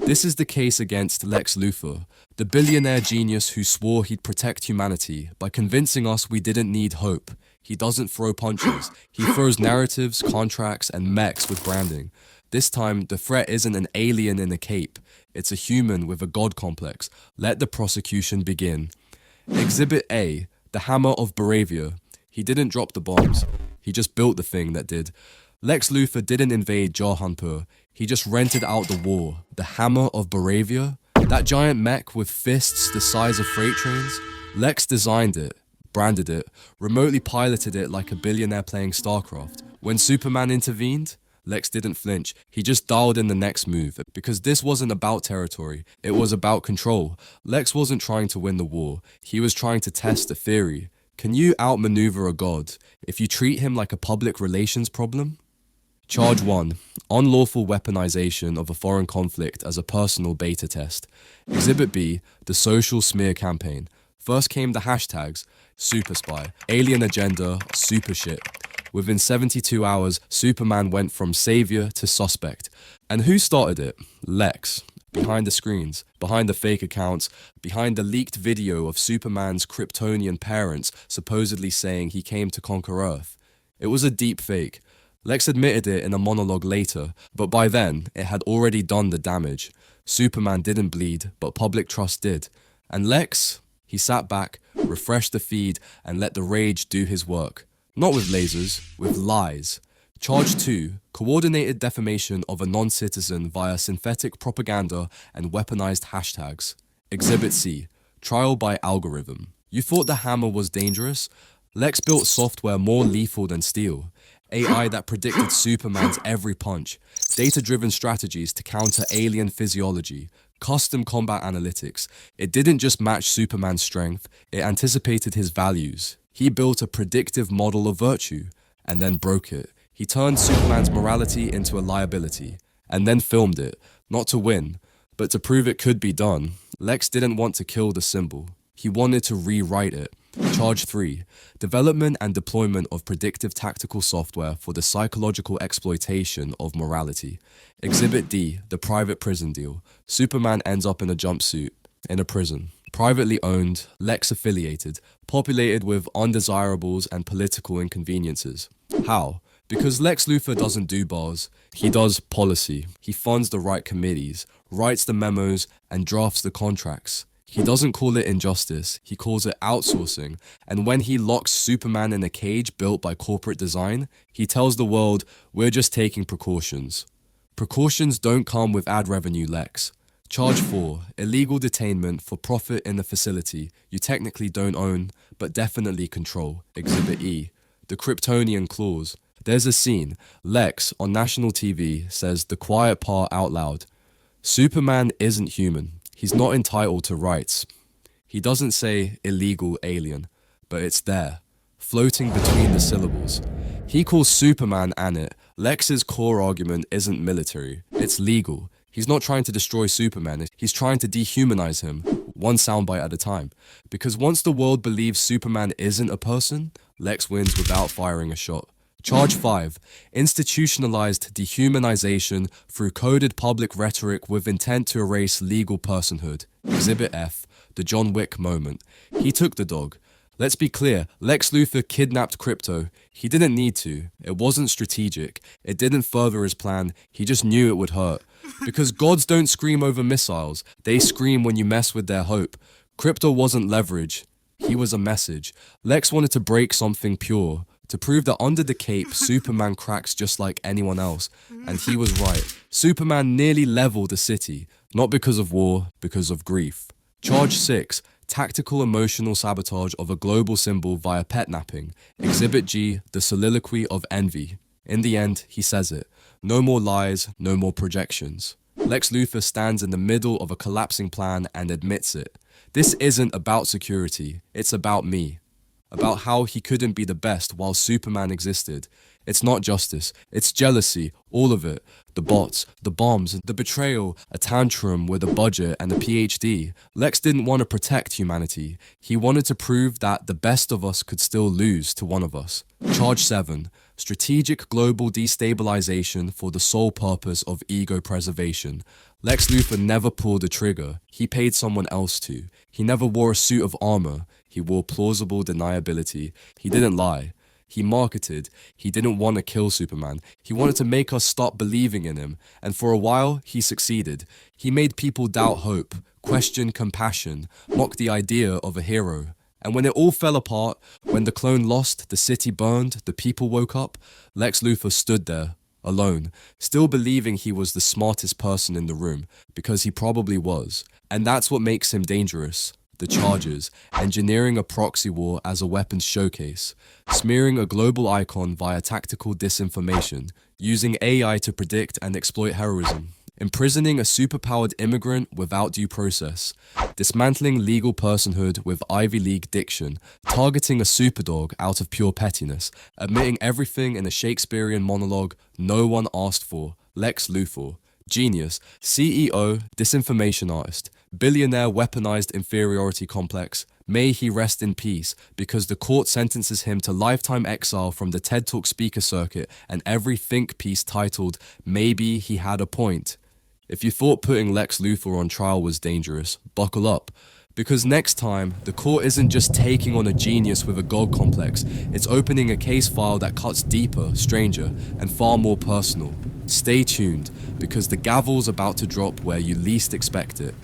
This is the case against Lex Luthor, the billionaire genius who swore he'd protect humanity by convincing us we didn't need hope. He doesn't throw punches. He throws narratives, contracts, and mechs with branding. This time, the threat isn't an alien in a cape. It's a human with a god complex. Let the prosecution begin. Exhibit A, the Hammer of Baravia. He didn't drop the bombs. He just built the thing that did. Lex Luthor didn't invade Jahanpur. He just rented out the war. The Hammer of Baravia? That giant mech with fists the size of freight trains? Lex designed it, branded it, remotely piloted it like a billionaire playing StarCraft. When Superman intervened, Lex didn't flinch. He just dialed in the next move. Because this wasn't about territory. It was about control. Lex wasn't trying to win the war. He was trying to test a theory. Can you outmaneuver a god if you treat him like a public relations problem? Charge 1. Unlawful weaponization of a foreign conflict as a personal beta test. Exhibit B. The social smear campaign. First came the hashtags, super spy, alien agenda, super shit. Within 72 hours, Superman went from savior to suspect. And who started it? Lex. Behind the screens, behind the fake accounts, behind the leaked video of Superman's Kryptonian parents supposedly saying he came to conquer Earth. It was a deep fake. Lex admitted it in a monologue later, but by then, it had already done the damage. Superman didn't bleed, but public trust did. And Lex? He sat back, refreshed the feed, and let the rage do his work. Not with lasers, with lies. Charge 2, coordinated defamation of a non-citizen via synthetic propaganda and weaponized hashtags. Exhibit C, trial by algorithm. You thought the hammer was dangerous? Lex built software more lethal than steel. AI that predicted Superman's every punch. Data-driven strategies to counter alien physiology. Custom combat analytics. It didn't just match Superman's strength, it anticipated his values. He built a predictive model of virtue, and then broke it. He turned Superman's morality into a liability, and then filmed it, not to win, but to prove it could be done. Lex didn't want to kill the symbol. He wanted to rewrite it. Charge 3, development and deployment of predictive tactical software for the psychological exploitation of morality. Exhibit D, the private prison deal. Superman ends up in a jumpsuit, in a prison. Privately owned, Lex affiliated, populated with undesirables and political inconveniences. How? Because Lex Luthor doesn't do bars, he does policy. He funds the right committees, writes the memos, and drafts the contracts. He doesn't call it injustice, he calls it outsourcing. And when he locks Superman in a cage built by corporate design, he tells the world, we're just taking precautions. Precautions don't come with ad revenue, Lex. Charge 4, illegal detainment for profit in the facility you technically don't own, but definitely control. Exhibit E, the Kryptonian clause. There's a scene. Lex, on national TV, says the quiet part out loud. Superman isn't human. He's not entitled to rights. He doesn't say illegal alien, but it's there, floating between the syllables. He calls Superman it. Lex's core argument isn't military, it's legal. He's not trying to destroy Superman, he's trying to dehumanize him, one soundbite at a time. Because once the world believes Superman isn't a person, Lex wins without firing a shot. Charge 5, institutionalized dehumanization through coded public rhetoric with intent to erase legal personhood. Exhibit F, the John Wick moment. He took the dog. Let's be clear, Lex Luthor kidnapped Krypto. He didn't need to. It wasn't strategic. It didn't further his plan. He just knew it would hurt. Because gods don't scream over missiles. They scream when you mess with their hope. Krypto wasn't leverage. He was a message. Lex wanted to break something pure. To prove that under the cape, Superman cracks just like anyone else. And he was right. Superman nearly leveled the city. Not because of war, because of grief. Charge 6, tactical emotional sabotage of a global symbol via pet napping. Exhibit G, the soliloquy of envy. In the end, he says it. No more lies, no more projections. Lex Luthor stands in the middle of a collapsing plan and admits it. This isn't about security, it's about me. About how he couldn't be the best while Superman existed. It's not justice, it's jealousy, all of it. The bots, the bombs, the betrayal, a tantrum with a budget and a PhD. Lex didn't want to protect humanity. He wanted to prove that the best of us could still lose to one of us. Charge 7, strategic global destabilization for the sole purpose of ego preservation. Lex Luthor never pulled a trigger, he paid someone else to. He never wore a suit of armor, he wore plausible deniability. He didn't lie. He marketed. He didn't want to kill Superman. He wanted to make us stop believing in him. And for a while, he succeeded. He made people doubt hope, question compassion, mock the idea of a hero. And when it all fell apart, when the clone lost, the city burned, the people woke up, Lex Luthor stood there, alone, still believing he was the smartest person in the room, because he probably was. And that's what makes him dangerous. The charges, engineering a proxy war as a weapons showcase, smearing a global icon via tactical disinformation, using AI to predict and exploit heroism, imprisoning a superpowered immigrant without due process, dismantling legal personhood with Ivy League diction, targeting a superdog out of pure pettiness, admitting everything in a Shakespearean monologue no one asked for. Lex Luthor. Genius, CEO, disinformation artist, billionaire weaponized inferiority complex. May he rest in peace, because the court sentences him to lifetime exile from the TED Talk speaker circuit and every think piece titled, "Maybe He Had a Point." If you thought putting Lex Luthor on trial was dangerous, buckle up. Because next time, the court isn't just taking on a genius with a god complex, it's opening a case file that cuts deeper, stranger, and far more personal. Stay tuned, because the gavel's about to drop where you least expect it.